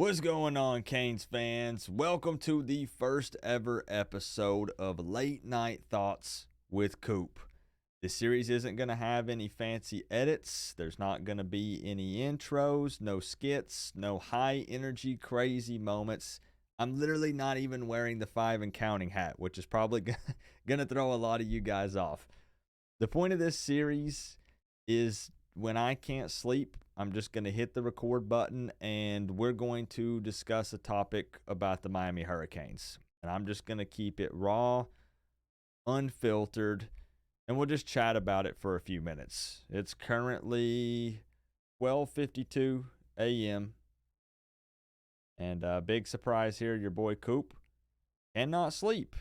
What's going on, Canes fans? Welcome to the first ever episode of Late Night Thoughts with Coop. This series isn't going to have any fancy edits. There's not going to be any intros, no skits, no high energy crazy moments. I'm literally not even wearing the 5 and counting hat, which is probably going to throw a lot of you guys off. The point of this series is when I can't sleep, I'm just going to hit the record button and we're going to discuss a topic about the Miami Hurricanes. And I'm just going to keep it raw, unfiltered, and we'll just chat about it for a few minutes. It's currently 12:52 a.m. And big surprise here, your boy Coop cannot sleep.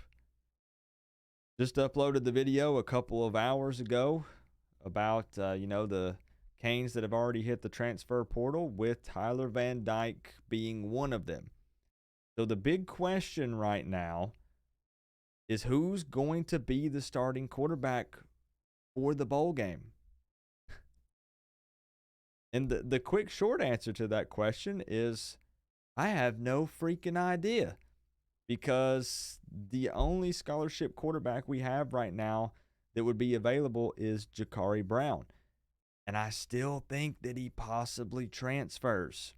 Just uploaded the video a couple of hours ago about, the Canes that have already hit the transfer portal, with Tyler Van Dyke being one of them. So the big question right now is who's going to be the starting quarterback for the bowl game? And the quick short answer to that question is I have no freaking idea, because the only scholarship quarterback we have right now that would be available is Ja'Carri Brown. And I still think that he possibly transfers.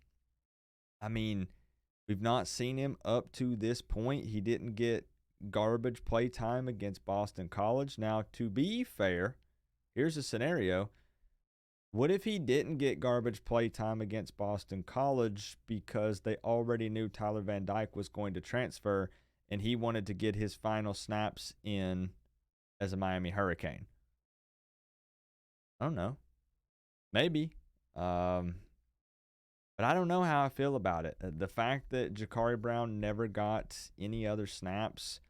I mean, we've not seen him up to this point. He didn't get garbage play time against Boston College. Now, to be fair, here's a scenario. What if he didn't get garbage play time against Boston College because they already knew Tyler Van Dyke was going to transfer and he wanted to get his final snaps in as a Miami Hurricane? I don't know. Maybe. But I don't know how I feel about it. The fact that Ja'Carri Brown never got any other snaps,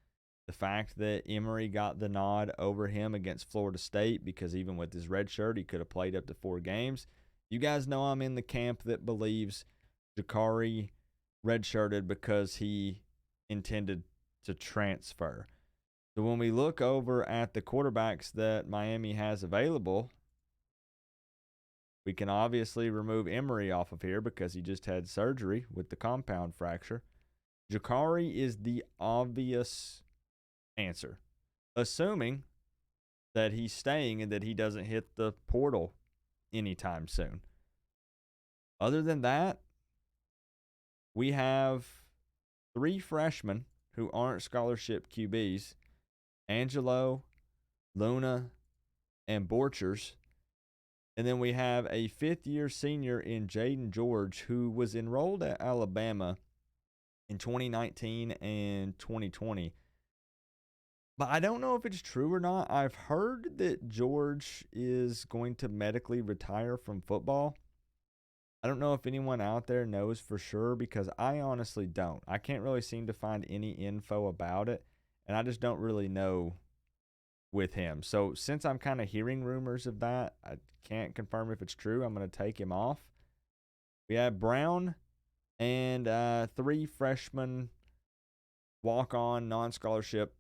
the fact that Emory got the nod over him against Florida State, because even with his red shirt, he could have played up to 4 games. You guys know I'm in the camp that believes Ja'Carri redshirted because he intended to transfer. So when we look over at the quarterbacks that Miami has available, we can obviously remove Emory off of here because he just had surgery with the compound fracture. Ja'Carri is the obvious answer, assuming that he's staying and that he doesn't hit the portal anytime soon. Other than that, we have 3 freshmen who aren't scholarship QBs: Angelo, Luna, and Borchers. And then we have a 5th-year senior in Jaden George, who was enrolled at Alabama in 2019 and 2020. But I don't know if it's true or not. I've heard that George is going to medically retire from football. I don't know if anyone out there knows for sure, because I honestly don't. I can't really seem to find any info about it, and I just don't really know with him. So since I'm kind of hearing rumors of that, I can't confirm if it's true. I'm going to take him off. We have Brown and 3 freshmen walk-on non-scholarship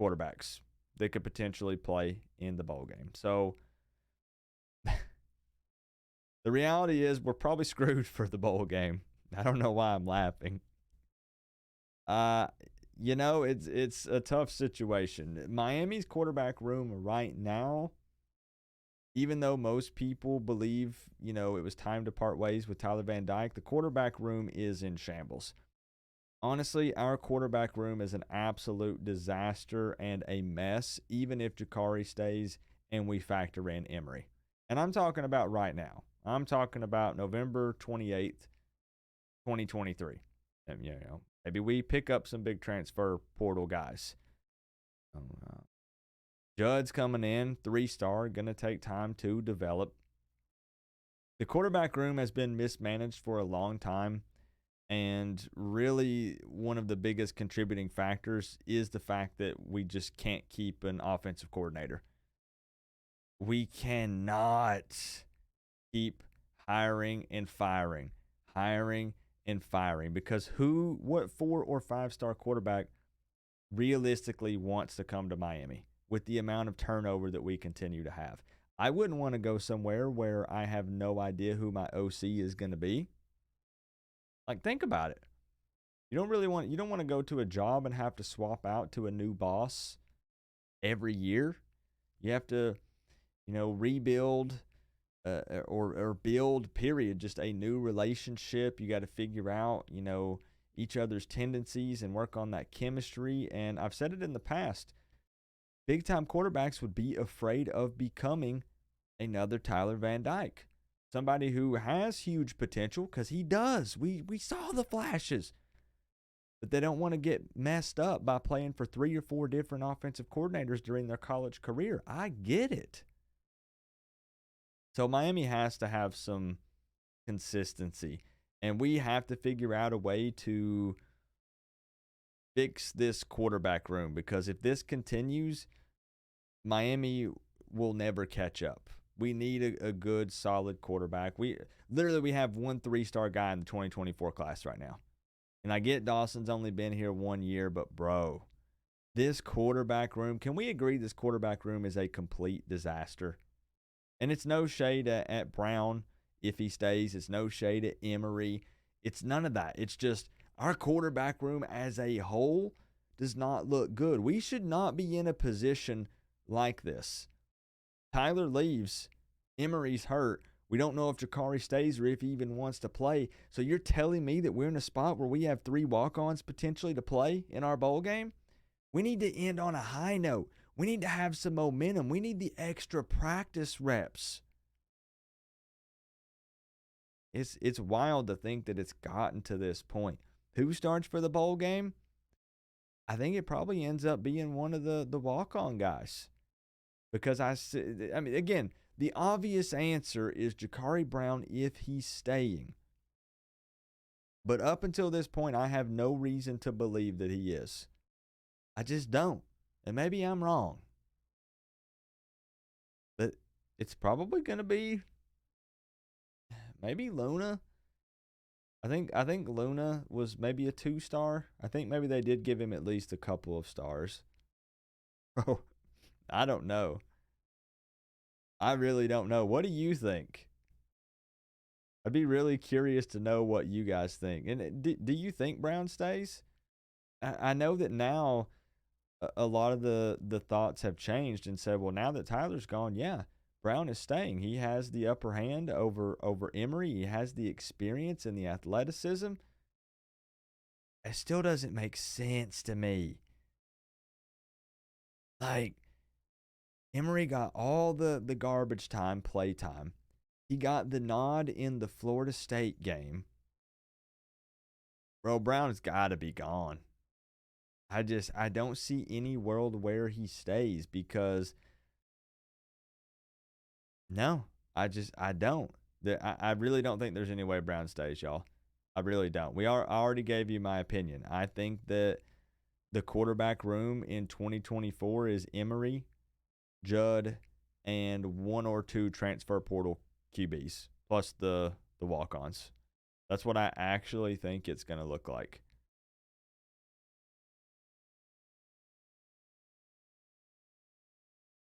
quarterbacks that could potentially play in the bowl game. So the reality is we're probably screwed for the bowl game. I don't know why I'm laughing. It's a tough situation. Miami's quarterback room right now, even though most people believe, it was time to part ways with Tyler Van Dyke, the quarterback room is in shambles. Honestly, our quarterback room is an absolute disaster and a mess, even if Ja'Carri stays and we factor in Emory. And I'm talking about right now. I'm talking about November 28th, 2023. And, maybe we pick up some big transfer portal guys. Judd's coming in, 3-star, going to take time to develop. The quarterback room has been mismanaged for a long time, and really one of the biggest contributing factors is the fact that we just can't keep an offensive coordinator. We cannot keep hiring and firing, because what 4 or 5-star quarterback realistically wants to come to Miami with the amount of turnover that we continue to have? I wouldn't want to go somewhere where I have no idea who my OC is going to be. Like, think about it. You don't want to go to a job and have to swap out to a new boss every year. You have to, rebuild or build, period, just a new relationship. You got to figure out, each other's tendencies and work on that chemistry. And I've said it in the past, big time quarterbacks would be afraid of becoming another Tyler Van Dyke. Somebody who has huge potential, because he does. We saw the flashes. But they don't want to get messed up by playing for 3 or 4 different offensive coordinators during their college career. I get it. So Miami has to have some consistency. And we have to figure out a way to fix this quarterback room, because if this continues, Miami will never catch up. We need a good, solid quarterback. We have one 3-star guy in the 2024 class right now. And I get Dawson's only been here 1 year, but bro, this quarterback room, can we agree this quarterback room is a complete disaster? And it's no shade at Brown if he stays. It's no shade at Emory. It's none of that. It's just our quarterback room as a whole does not look good. We should not be in a position like this. Tyler leaves. Emory's hurt. We don't know if Jakari stays or if he even wants to play. So you're telling me that we're in a spot where we have 3 walk-ons potentially to play in our bowl game? We need to end on a high note. We need to have some momentum. We need the extra practice reps. It's wild to think that it's gotten to this point. Who starts for the bowl game? I think it probably ends up being one of the walk-on guys. Because again, the obvious answer is Jakari Brown if he's staying. But up until this point, I have no reason to believe that he is. I just don't. And maybe I'm wrong. But it's probably going to be maybe Luna. I think Luna was maybe a 2-star. I think maybe they did give him at least a couple of stars. Bro, I don't know. I really don't know. What do you think? I'd be really curious to know what you guys think. And do you think Brown stays? I know that now a lot of the thoughts have changed and said, well, now that Tyler's gone, yeah, Brown is staying. He has the upper hand over Emory. He has the experience and the athleticism. It still doesn't make sense to me. Like, Emory got all the garbage time, play time. He got the nod in the Florida State game. Bro, Brown's got to be gone. I don't see any world where he stays because no, I don't. I really don't think there's any way Brown stays, y'all. I really don't. I already gave you my opinion. I think that the quarterback room in 2024 is Emory, Judd, and 1 or 2 transfer portal QBs, plus the walk-ons. That's what I actually think it's going to look like.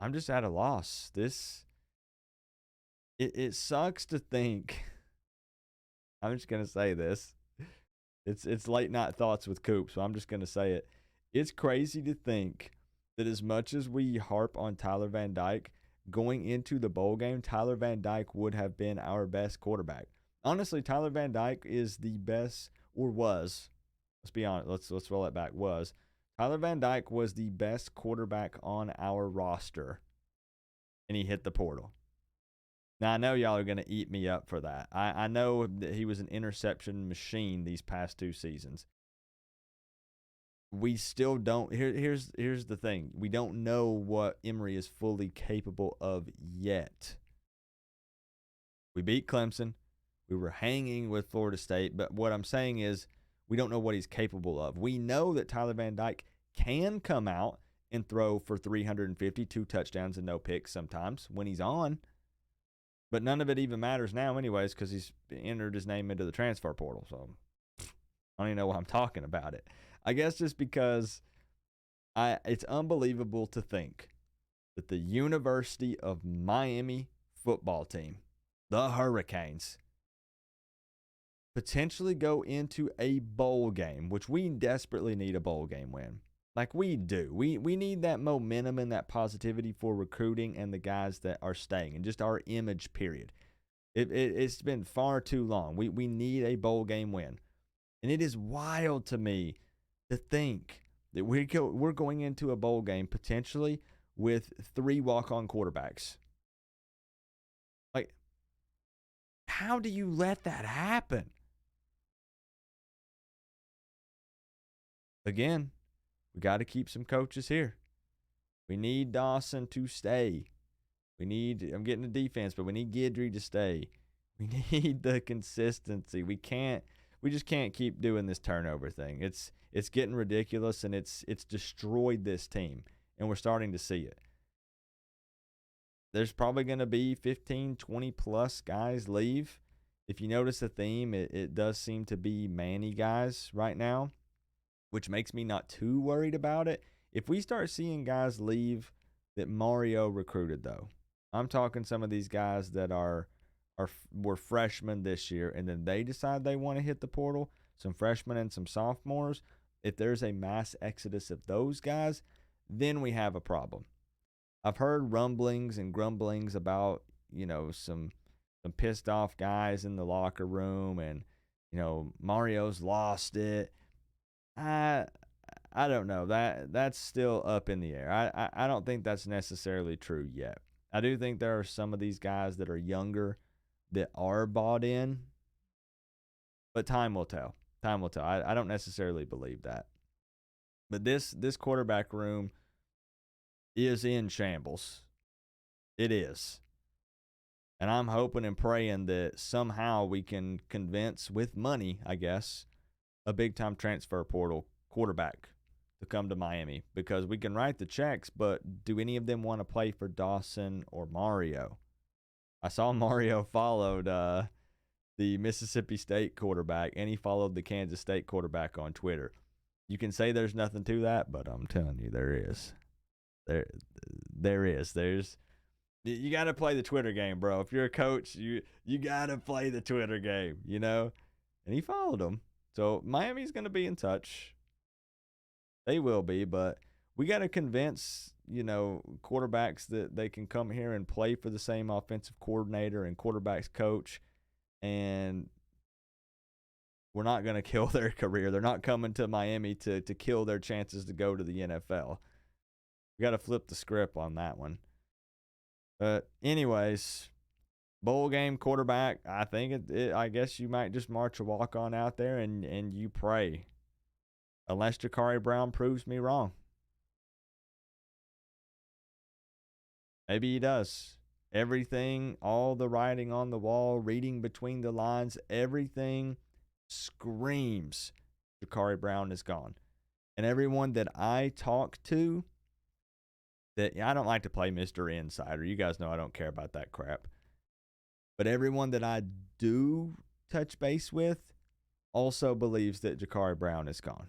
I'm just at a loss. It sucks to think. I'm just going to say this. It's late night thoughts with Coop, so I'm just going to say it. It's crazy to think that as much as we harp on Tyler Van Dyke, going into the bowl game, Tyler Van Dyke would have been our best quarterback. Honestly, Tyler Van Dyke is the best, or was. Let's be honest. Let's roll it back. Tyler Van Dyke was the best quarterback on our roster, and he hit the portal. Now, I know y'all are going to eat me up for that. I know that he was an interception machine these past 2 seasons. We still don't. Here's the thing. We don't know what Emory is fully capable of yet. We beat Clemson. We were hanging with Florida State. But what I'm saying is we don't know what he's capable of. We know that Tyler Van Dyke can come out and throw for 352 touchdowns and no picks sometimes when he's on. But none of it even matters now anyways because he's entered his name into the transfer portal. So I don't even know why I'm talking about it. I guess just because it's unbelievable to think that the University of Miami football team, the Hurricanes, potentially go into a bowl game, which we desperately need a bowl game win. Like we do. We need that momentum and that positivity for recruiting and the guys that are staying and just our image, period. It's been far too long. We need a bowl game win. And it is wild to me to think that we're going into a bowl game potentially with 3 walk-on quarterbacks. Like, how do you let that happen? Again, we got to keep some coaches here. We need Dawson to stay. I'm getting the defense, but we need Guidry to stay. We need the consistency. We just can't keep doing this turnover thing. It's getting ridiculous, and it's destroyed this team, and we're starting to see it. There's probably going to be 15, 20 plus guys leave. If you notice a theme, it does seem to be Manny guys right now, which makes me not too worried about it. If we start seeing guys leave that Mario recruited, though, I'm talking some of these guys that were freshmen this year, and then they decide they want to hit the portal, some freshmen and some sophomores. If there's a mass exodus of those guys, then we have a problem. I've heard rumblings and grumblings about, some pissed off guys in the locker room, and, Mario's lost it. I don't know. That's still up in the air. I don't think that's necessarily true yet. I do think there are some of these guys that are younger that are bought in, but time will tell. Time will tell. I don't necessarily believe that. But this quarterback room is in shambles. It is. And I'm hoping and praying that somehow we can convince, with money, I guess, a big-time transfer portal quarterback to come to Miami, because we can write the checks, but do any of them want to play for Dawson or Mario? I saw Mario followed the Mississippi State quarterback, and he followed the Kansas State quarterback on Twitter. You can say there's nothing to that, but I'm telling you, there is. There is. You got to play the Twitter game, bro. If you're a coach, you got to play the Twitter game, And he followed him. So Miami's going to be in touch. They will be, but we got to convince, quarterbacks that they can come here and play for the same offensive coordinator and quarterbacks coach, and we're not going to kill their career. They're not coming to Miami to kill their chances to go to the NFL. We got to flip the script on that one. But anyways, bowl game quarterback, I think I guess you might just march a walk-on out there and you pray. Unless Jakari Brown proves me wrong. Maybe he does. Everything, all the writing on the wall, reading between the lines, everything screams Jakari Brown is gone. And everyone that I talk to, that I don't like to play Mr. Insider. You guys know I don't care about that crap. But everyone that I do touch base with also believes that Jakari Brown is gone.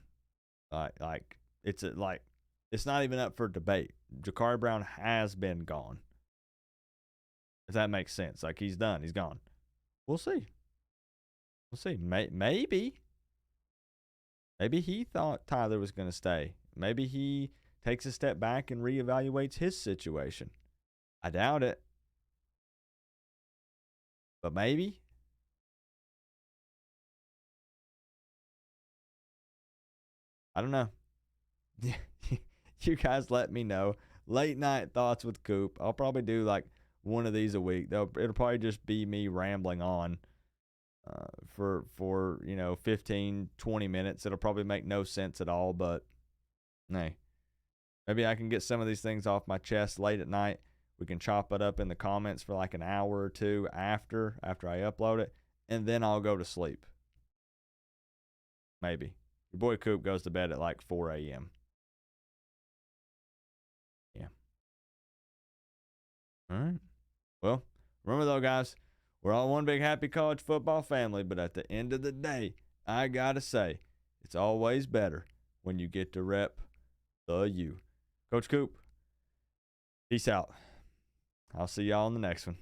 It's not even up for debate. Jakari Brown has been gone. If that makes sense. Like, he's done. He's gone. We'll see. Maybe he thought Tyler was going to stay. Maybe he takes a step back and reevaluates his situation. I doubt it. But maybe. I don't know. You guys let me know. Late night thoughts with Coop. I'll probably do like one of these a week. It'll probably just be me rambling on for 15, 20 minutes. It'll probably make no sense at all, but hey, maybe I can get some of these things off my chest late at night. We can chop it up in the comments for like an hour or two after I upload it, and then I'll go to sleep. Maybe. Your boy Coop goes to bed at like 4 a.m. Yeah. All right. Well, remember though, guys, we're all one big happy college football family, but at the end of the day, I gotta say, it's always better when you get to rep the U. Coach Coop, peace out. I'll see y'all in the next one.